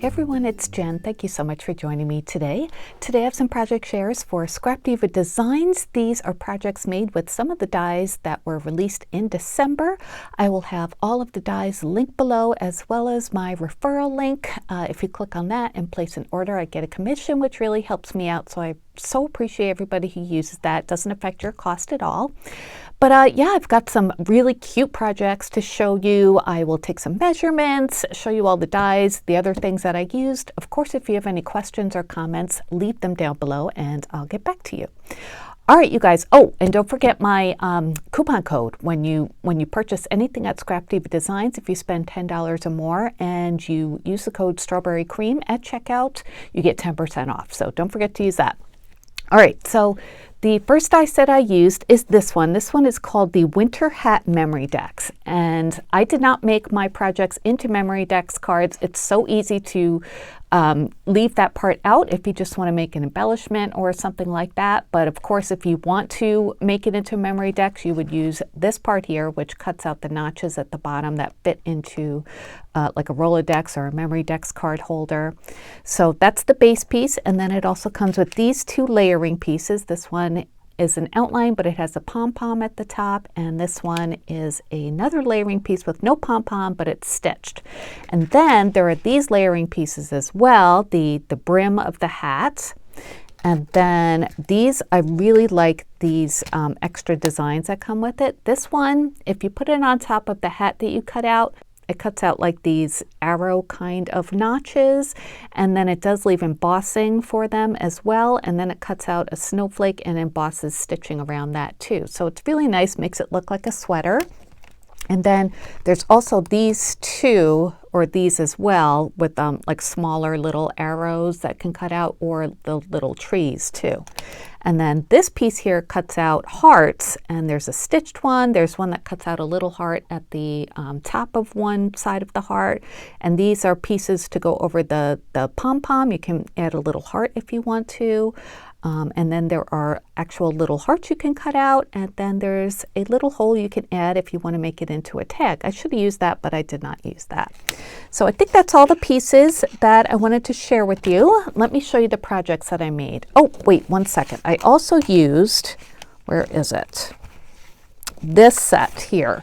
everyone, it's Jen. Thank you so much for joining me today. Today I have some project shares for Scrap Diva Designs. These are projects made with some of the dies that were released in December. I will have all of the dies linked below as well as my referral link. If you click on that and place an order, I get a commission, which really helps me out. So I so appreciate everybody who uses that. It doesn't affect your cost at all. But yeah, I've got some really cute projects to show you. I will take some measurements, show you all the dies, the other things that I used. Of course, if you have any questions or comments, leave them down below and I'll get back to you. All right, you guys. Oh, and don't forget my coupon code when you purchase anything at Scrap Diva Designs. If you spend $10 or more and you use the code Strawberry Cream at checkout, you get 10% off. So don't forget to use that. All right, so the first die set I used is this one. This one is called the Winter Hat Memory Decks. And I did not make my projects into memory decks cards. It's so easy to leave that part out if you just want to make an embellishment or something like that. But of course, if you want to make it into memory decks, you would use this part here, which cuts out the notches at the bottom that fit into like a Rolodex or a memory decks card holder. So that's the base piece. And then it also comes with these two layering pieces. This one is an outline, but it has a pom-pom at the top, and this one is another layering piece with no pom-pom, but it's stitched. And then there are these layering pieces as well, the brim of the hat. And then these, I really like these extra designs that come with it. This one, if you put it on top of the hat that you cut out, it cuts out like these arrow kind of notches, and then it does leave embossing for them as well, and then it cuts out a snowflake and embosses stitching around that too. So it's really nice, makes it look like a sweater. And then there's also these two, or these as well, with like smaller little arrows that can cut out, or the little trees too. And then this piece here cuts out hearts, and there's a stitched one. There's one that cuts out a little heart at the top of one side of the heart. And these are pieces to go over the pom-pom. You can add a little heart if you want to. And then there are actual little hearts you can cut out, and then there's a little hole you can add if you want to make it into a tag. I should have used that, but I did not use that. So I think that's all the pieces that I wanted to share with you. Let me show you the projects that I made. Oh, wait, one second. I also used, where is it? This set here.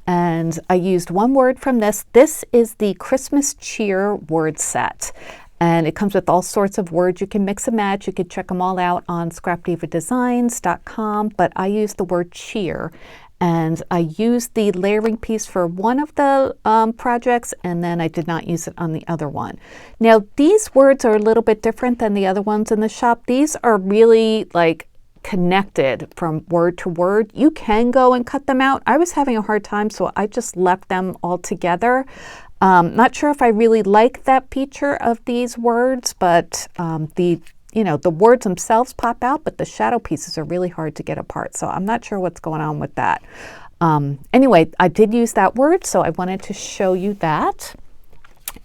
And I used one word from this. This is the Christmas Cheer word set. And it comes with all sorts of words you can mix and match. You can check them all out on scrapdivadesigns.com, but I used the word cheer. And I used the layering piece for one of the projects, and then I did not use it on the other one. Now, these words are a little bit different than the other ones in the shop. These are really like connected from word to word. You can go and cut them out. I was having a hard time, so I just left them all together. Not sure if I really like that feature of these words, but the words themselves pop out, but the shadow pieces are really hard to get apart. So I'm not sure what's going on with that. Anyway, I did use that word, so I wanted to show you that.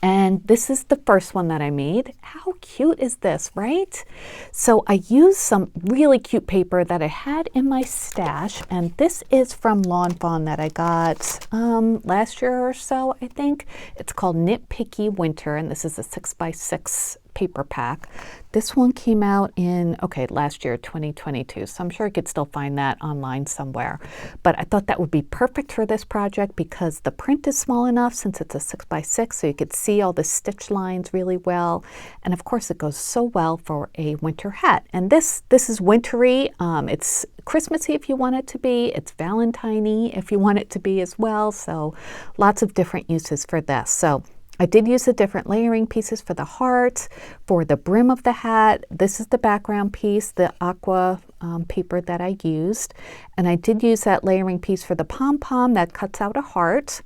And this is the first one that I made. How cute is this, right? So I used some really cute paper that I had in my stash, and this is from Lawn Fawn that I got last year or so, I think. It's called Nitpicky Winter, and this is a 6x6 paper pack. This one came out in, last year, 2022. So I'm sure I could still find that online somewhere. But I thought that would be perfect for this project because the print is small enough since it's a 6x6, so you could see all the stitch lines really well. And of course, it goes so well for a winter hat. And this is wintry. It's Christmassy if you want it to be. It's Valentine-y if you want it to be as well. So lots of different uses for this. So I did use the different layering pieces for the heart, for the brim of the hat. This is the background piece, the aqua paper that I used. And I did use that layering piece for the pom-pom that cuts out a heart.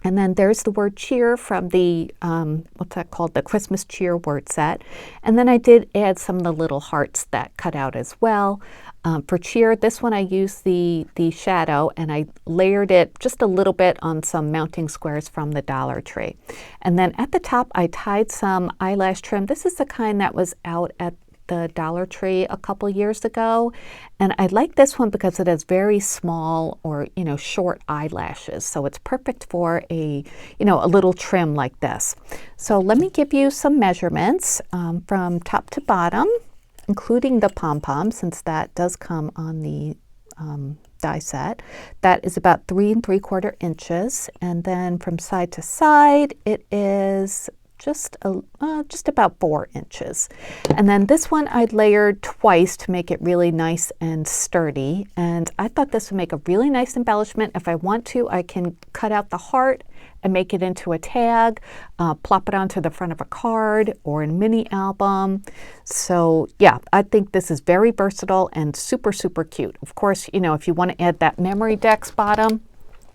And then there's the word cheer from the, what's that called? The Christmas cheer word set. And then I did add some of the little hearts that cut out as well. For cheer, this one I used the shadow, and I layered it just a little bit on some mounting squares from the Dollar Tree. And then at the top, I tied some eyelash trim. This is the kind that was out at the Dollar Tree a couple years ago. And I like this one because it has very small or, short eyelashes. So it's perfect for a little trim like this. So let me give you some measurements from top to bottom, including the pom-pom, since that does come on the die set. That is about 3 3/4 inches, and then from side to side it is just about 4 inches. And then this one I layered twice to make it really nice and sturdy, and I thought this would make a really nice embellishment. If I want to, I can cut out the heart and make it into a tag, plop it onto the front of a card or a mini album. So yeah, I think this is very versatile and super, super cute. Of course, if you want to add that memory decks bottom,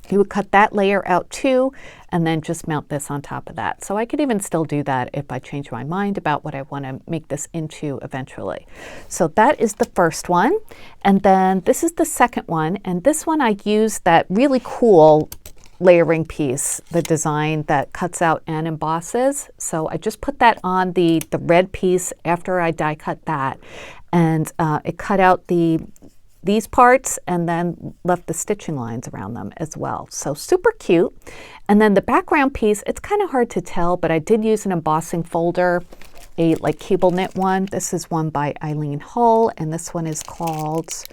you would cut that layer out too, and then just mount this on top of that. So I could even still do that if I change my mind about what I want to make this into eventually. So that is the first one. And then this is the second one. And this one I used that really cool layering piece, the design that cuts out and embosses. So I just put that on the red piece after I die cut that. And it cut out these parts and then left the stitching lines around them as well. So super cute. And then the background piece, it's kind of hard to tell, but I did use an embossing folder, a cable knit one. This is one by Eileen Hull, and this one is called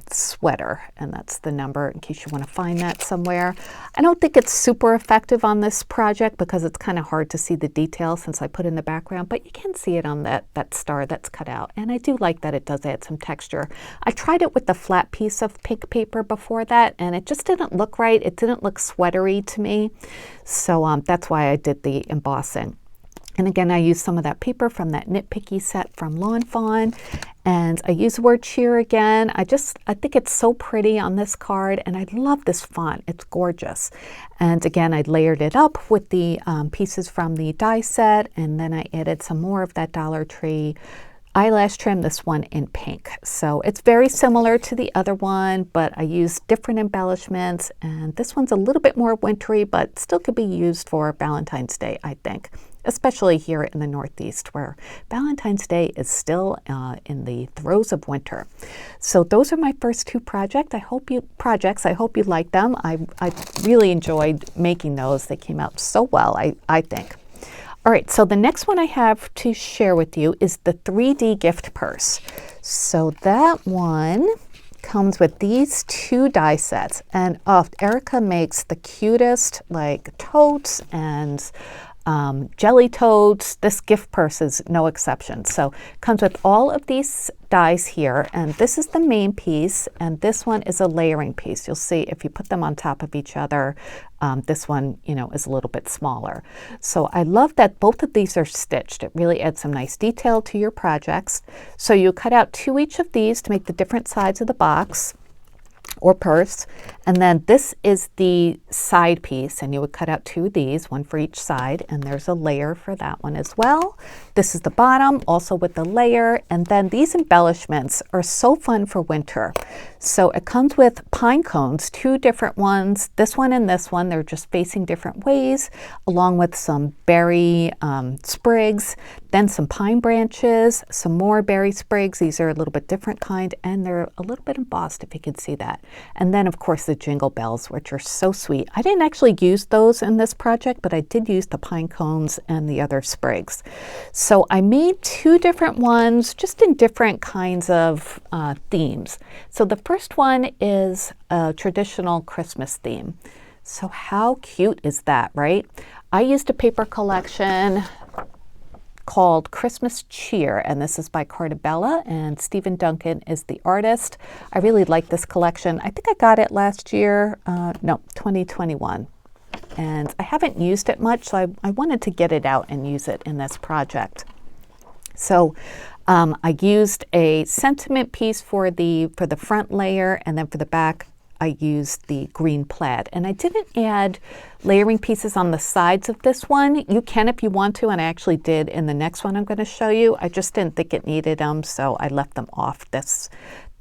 Sweater, and that's the number in case you want to find that somewhere. I don't think it's super effective on this project because it's kind of hard to see the detail since I put in the background, but you can see it on that star that's cut out, and I do like that it does add some texture. I tried it with the flat piece of pink paper before that, and it just didn't look right. It didn't look sweatery to me, so that's why I did the embossing. And again, I used some of that paper from that Nitpicky set from Lawn Fawn. And I use the word cheer again. I think it's so pretty on this card, and I love this font. It's gorgeous. And again, I layered it up with the pieces from the die set, and then I added some more of that Dollar Tree eyelash trim, this one in pink. So it's very similar to the other one, but I used different embellishments, and this one's a little bit more wintry, but still could be used for Valentine's Day, I think, especially here in the Northeast where Valentine's Day is still in the throes of winter. So those are my first two projects. I hope you like them. I really enjoyed making those. They came out so well, I think. All right, so the next one I have to share with you is the 3D gift purse. So that one comes with these two die sets, and Erica makes the cutest totes and jelly totes. This gift purse is no exception. So it comes with all of these dies here, and this is the main piece, and this one is a layering piece. You'll see if you put them on top of each other, this one, is a little bit smaller. So I love that both of these are stitched. It really adds some nice detail to your projects. So you cut out two each of these to make the different sides of the box or purse, and then this is the side piece, and you would cut out two of these, one for each side, and there's a layer for that one as well. This is the bottom, also with the layer, and then these embellishments are so fun for winter. So it comes with pine cones, two different ones, this one and this one. They're just facing different ways, along with some berry sprigs, then some pine branches, some more berry sprigs. These are a little bit different kind, and they're a little bit embossed, if you can see that. And then, of course, the jingle bells, which are so sweet. I didn't actually use those in this project, but I did use the pine cones and the other sprigs. So I made two different ones, just in different kinds of themes. So the first one is a traditional Christmas theme. So how cute is that, right? I used a paper collection called Christmas Cheer, and this is by Cardabella, and Stephen Duncan is the artist. I really like this collection. I think I got it last year, 2021. And I haven't used it much, so I wanted to get it out and use it in this project. So I used a sentiment piece for the front layer, and then for the back I used the green plaid. And I didn't add layering pieces on the sides of this one. You can if you want to, and I actually did in the next one I'm going to show you. I just didn't think it needed them, so I left them off this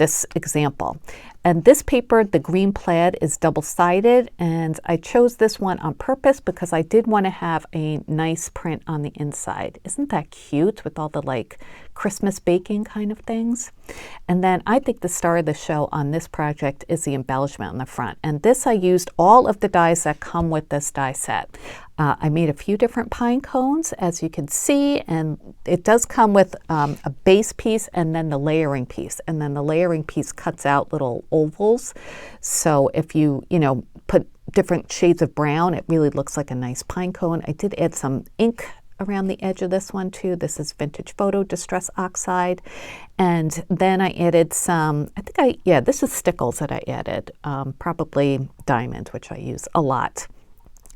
this example. And this paper, the green plaid, is double-sided, and I chose this one on purpose because I did want to have a nice print on the inside. Isn't that cute with all the like Christmas baking kind of things? And then I think the star of the show on this project is the embellishment on the front. And this, I used all of the dies that come with this die set. I made a few different pine cones, as you can see, and it does come with a base piece and then the layering piece. And then the layering piece cuts out little ovals. So if you put different shades of brown, it really looks like a nice pine cone. I did add some ink around the edge of this one too. This is Vintage Photo Distress Oxide. And then I added some, this is stickles that I added, probably diamond, which I use a lot.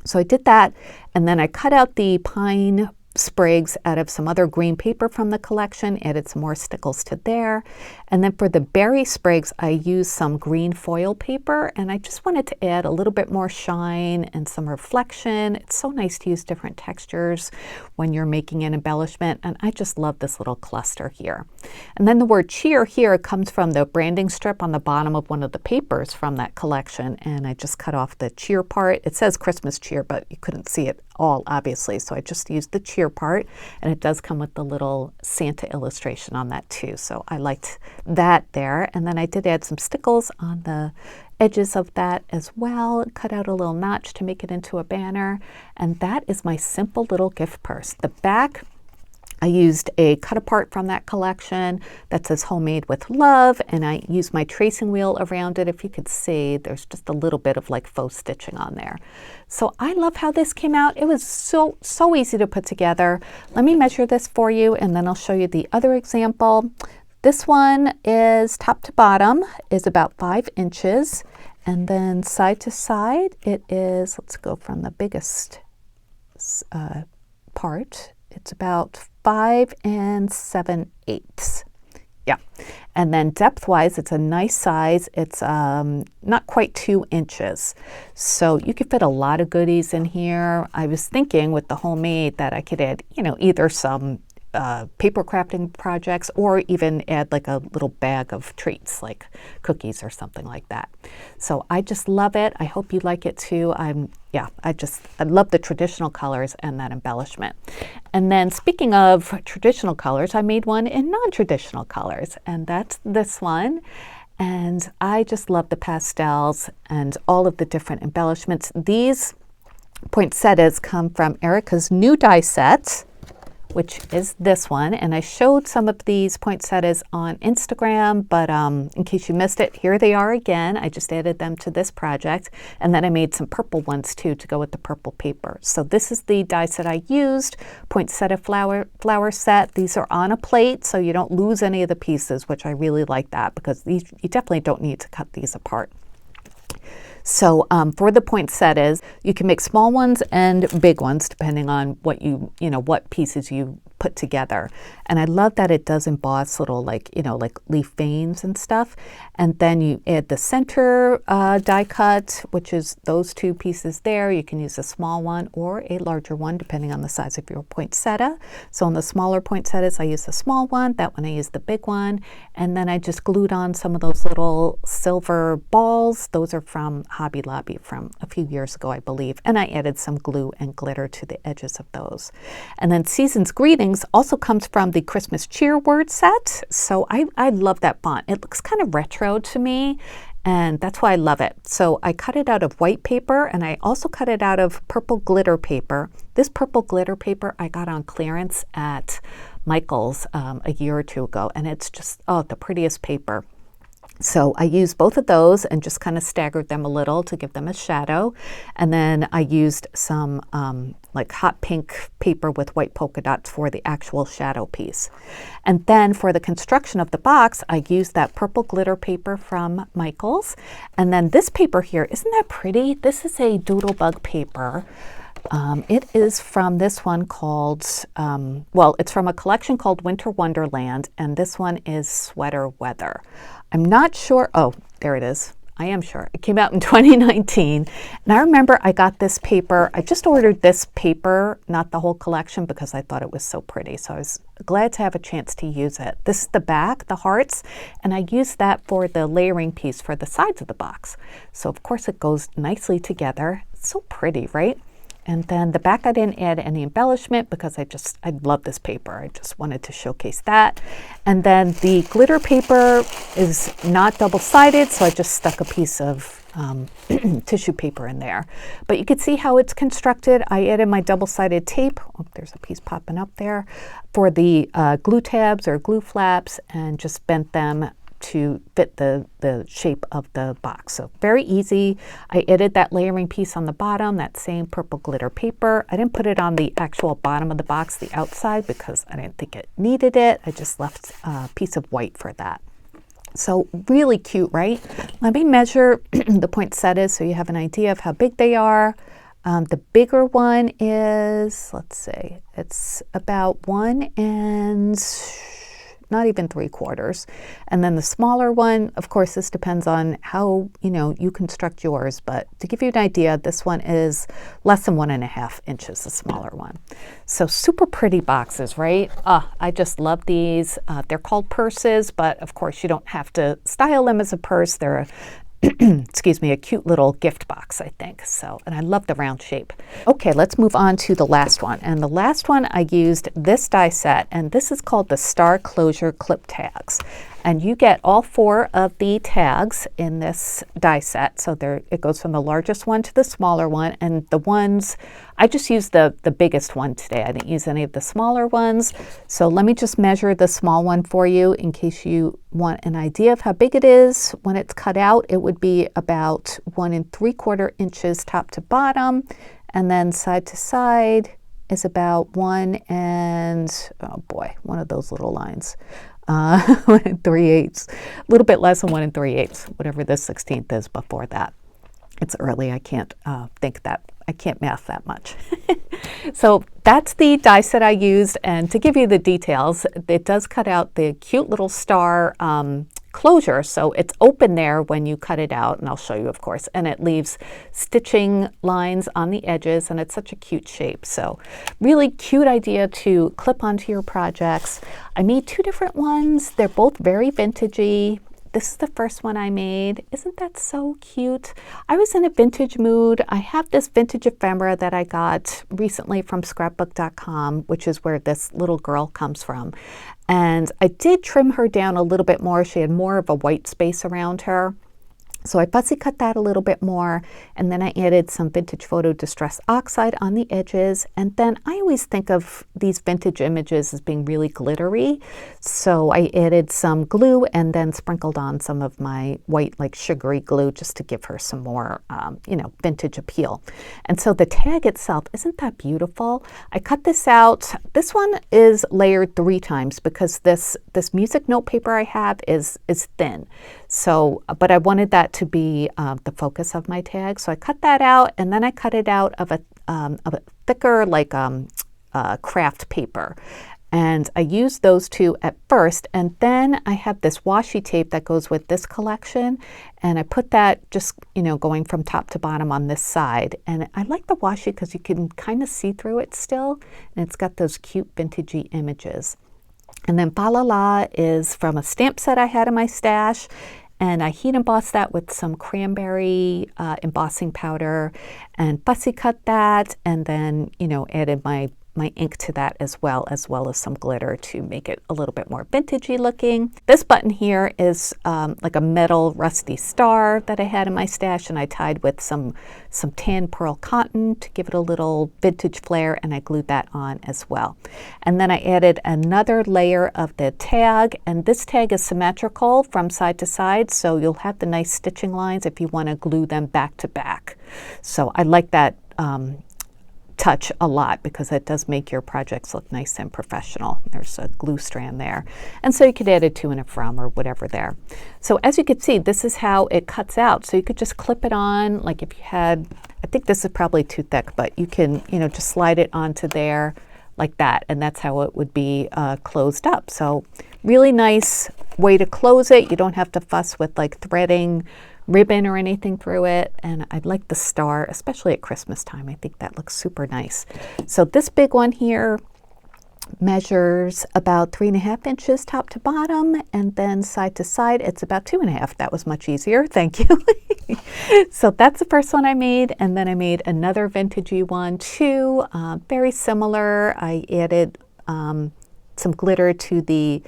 So I did that, and then I cut out the pine sprigs out of some other green paper from the collection, added some more stickles to there. And then for the berry sprigs, I used some green foil paper, and I just wanted to add a little bit more shine and some reflection. It's so nice to use different textures when you're making an embellishment, and I just love this little cluster here. And then the word cheer here comes from the branding strip on the bottom of one of the papers from that collection, and I just cut off the cheer part. It says Christmas cheer, but you couldn't see it all, obviously, so I just used the cheer part, and it does come with the little Santa illustration on that too, so I liked that there. And then I did add some stickles on the edges of that as well, cut out a little notch to make it into a banner, and that is my simple little gift purse. The back, I used a cut apart from that collection that says homemade with love, and I used my tracing wheel around it. If you could see, there's just a little bit of like faux stitching on there. So I love how this came out. It was so easy to put together. Let me measure this for you, and then I'll show you the other example. This one is top to bottom is about 5 inches, and then side to side it is, let's go from the biggest part, it's about 5 7/8. Yeah, and then depth-wise, it's a nice size. It's not quite 2 inches. So you could fit a lot of goodies in here. I was thinking with the homemade that I could add, either some paper crafting projects or even add like a little bag of treats like cookies or something like that. So I just love it. I hope you like it too. I love the traditional colors and that embellishment. And then speaking of traditional colors, I made one in non-traditional colors, and that's this one. And I just love the pastels and all of the different embellishments. These poinsettias come from Erica's new die set, which is this one, and I showed some of these poinsettias on Instagram, but in case you missed it, here they are again. I just added them to this project, and then I made some purple ones too to go with the purple paper. So this is the die set I used, poinsettia flower set. These are on a plate, so you don't lose any of the pieces, which I really like that because these, you definitely don't need to cut these apart. So for the poinsettias, you can make small ones and big ones depending on what what pieces you put together. And I love that it does emboss little like leaf veins and stuff. And then you add the center die cut, which is those two pieces there. You can use a small one or a larger one depending on the size of your poinsettia. So on the smaller poinsettias, I use the small one. That one I use the big one. And then I just glued on some of those little silver balls. Those are from Hobby Lobby from a few years ago, I believe. And I added some glue and glitter to the edges of those. And then Season's Greetings also comes from the Christmas Cheer word set. So I love that font. It looks kind of retro to me, and that's why I love it. So I cut it out of white paper, and I also cut it out of purple glitter paper. This purple glitter paper I got on clearance at Michael's a year or two ago, and it's just, the prettiest paper. So I used both of those and just kind of staggered them a little to give them a shadow. And then I used some like hot pink paper with white polka dots for the actual shadow piece. And then for the construction of the box, I used that purple glitter paper from Michael's. And then this paper here, isn't that pretty? This is a doodlebug paper. It is from this one called, it's from a collection called Winter Wonderland, and this one is Sweater Weather. I'm not sure, there it is. I am sure. It came out in 2019. And I remember I got this paper. I just ordered this paper, not the whole collection, because I thought it was so pretty. So I was glad to have a chance to use it. This is the back, the hearts, and I used that for the layering piece for the sides of the box. So of course it goes nicely together. It's so pretty, right? And then the back, I didn't add any embellishment because I love this paper. I just wanted to showcase that. And then the glitter paper is not double-sided, so I just stuck a piece of tissue paper in there. But you can see how it's constructed. I added my double-sided tape. Oh, there's a piece popping up there for the glue tabs or glue flaps, and just bent them to fit the shape of the box. So very easy. I added that layering piece on the bottom, that same purple glitter paper. I didn't put it on the actual bottom of the box, the outside, because I didn't think it needed it. I just left a piece of white for that. So really cute, right? Let me measure the poinsettias so you have an idea of how big they are. The bigger one is, let's see, it's about 1 and not even 3/4. And then the smaller one, of course, this depends on how, you construct yours. But to give you an idea, this one is less than 1.5 inches, the smaller one. So super pretty boxes, right? I just love these. They're called purses, but of course you don't have to style them as a purse. They're a excuse me, a cute little gift box, I think. So, and I love the round shape. Okay, let's move on to the last one. And the last one, I used this die set, and this is called the Star Closure Clip Tags. And you get all 4 of the tags in this die set. So it goes from the largest one to the smaller one. And the ones, I just used the biggest one today. I didn't use any of the smaller ones. So let me just measure the small one for you in case you want an idea of how big it is. When it's cut out, it would be about 1 3/4 inches top to bottom. And then side to side is about 1 and, oh boy, one of those little lines. 1 3/8, a little bit less than 1 3/8, whatever the 16th is before that. It's early, I can't I can't math that much. So that's the die set I used, and to give you the details, it does cut out the cute little star closure, so it's open there when you cut it out, and I'll show you, of course, and it leaves stitching lines on the edges, and it's such a cute shape. So really cute idea to clip onto your projects. I made 2 different ones. They're both very vintagey. This is the first one I made. Isn't that so cute? I was in a vintage mood. I have this vintage ephemera that I got recently from scrapbook.com, which is where this little girl comes from. And I did trim her down a little bit more. She had more of a white space around her. So I fussy cut that a little bit more, and then I added some Vintage Photo Distress Oxide on the edges. And then I always think of these vintage images as being really glittery. So I added some glue and then sprinkled on some of my white, like sugary glue, just to give her some more, vintage appeal. And so the tag itself, isn't that beautiful? I cut this out. This one is layered 3 times because this music note paper I have is thin. So, but I wanted that to be the focus of my tag. So I cut that out, and then I cut it out of a thicker, like craft paper. And I used those 2 at first, and then I have this washi tape that goes with this collection, and I put that just, going from top to bottom on this side. And I like the washi because you can kind of see through it still, and it's got those cute vintagey images. And then Fa La La is from a stamp set I had in my stash, and I heat embossed that with some cranberry embossing powder and fussy cut that, and then, added my ink to that as well as some glitter to make it a little bit more vintagey looking. This button here is like a metal rusty star that I had in my stash, and I tied with some tan pearl cotton to give it a little vintage flair, and I glued that on as well. And then I added another layer of the tag, and this tag is symmetrical from side to side, so you'll have the nice stitching lines if you want to glue them back to back. So I like that touch a lot because it does make your projects look nice and professional. There's a glue strand there. And so you could add a to and a from or whatever there. So as you can see, this is how it cuts out. So you could just clip it on, like if you had, I think this is probably too thick, but you can, just slide it onto there like that. And that's how it would be closed up. So really nice way to close it. You don't have to fuss with like threading ribbon or anything through it. And I like the star, especially at Christmas time. I think that looks super nice. So this big one here measures about 3.5 inches top to bottom, and then side to side it's about 2.5. That was much easier, thank you. So that's the first one I made, and then I made another vintagey one too, very similar. I added some glitter to the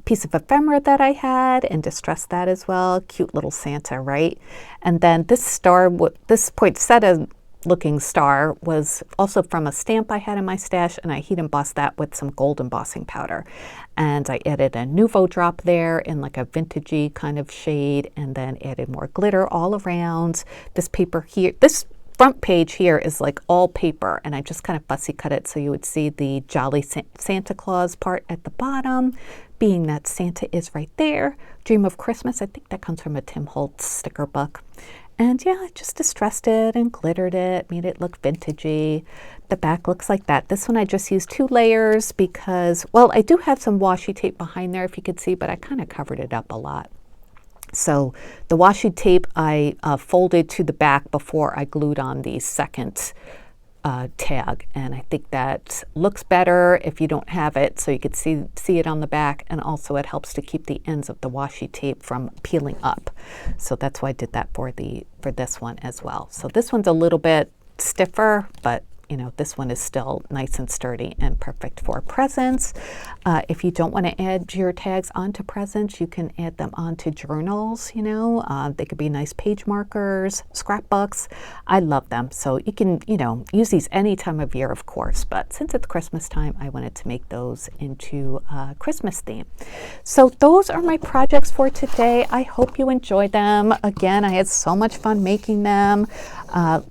piece of ephemera that I had and distressed that as well. Cute little Santa, right? And then this star, this poinsettia looking star, was also from a stamp I had in my stash, and I heat embossed that with some gold embossing powder. And I added a Nouveau drop there in like a vintagey kind of shade, and then added more glitter all around. This paper here, this front page here is like all paper, and I just kind of fussy cut it so you would see the Jolly Santa Claus part at the bottom, being that Santa is right there. Dream of Christmas, I think that comes from a Tim Holtz sticker book. And yeah, I just distressed it and glittered it, made it look vintagey. The back looks like that. This one I just used 2 layers because, well, I do have some washi tape behind there if you could see, but I kind of covered it up a lot. So the washi tape I folded to the back before I glued on the second tag, and I think that looks better if you don't have it, so you could see it on the back, and also it helps to keep the ends of the washi tape from peeling up. So that's why I did that for this one as well. So this one's a little bit stiffer, but you know, this one is still nice and sturdy and perfect for presents. If you don't want to add your tags onto presents, you can add them onto journals, you know. They could be nice page markers, scrapbooks. I love them. So you can, you know, use these any time of year, of course. But since it's Christmas time, I wanted to make those into a Christmas theme. So those are my projects for today. I hope you enjoyed them. Again, I had so much fun making them.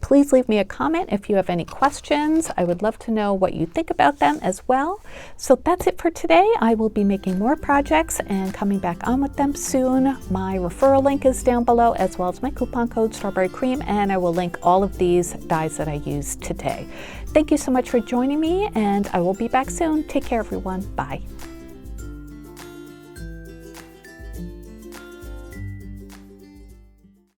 Please leave me a comment if you have any questions. I would love to know what you think about them as well. So that's it for today. I will be making more projects and coming back on with them soon. My referral link is down below, as well as my coupon code Strawberry Cream, and I will link all of these dies that I used today. Thank you so much for joining me, and I will be back soon. Take care, everyone. Bye.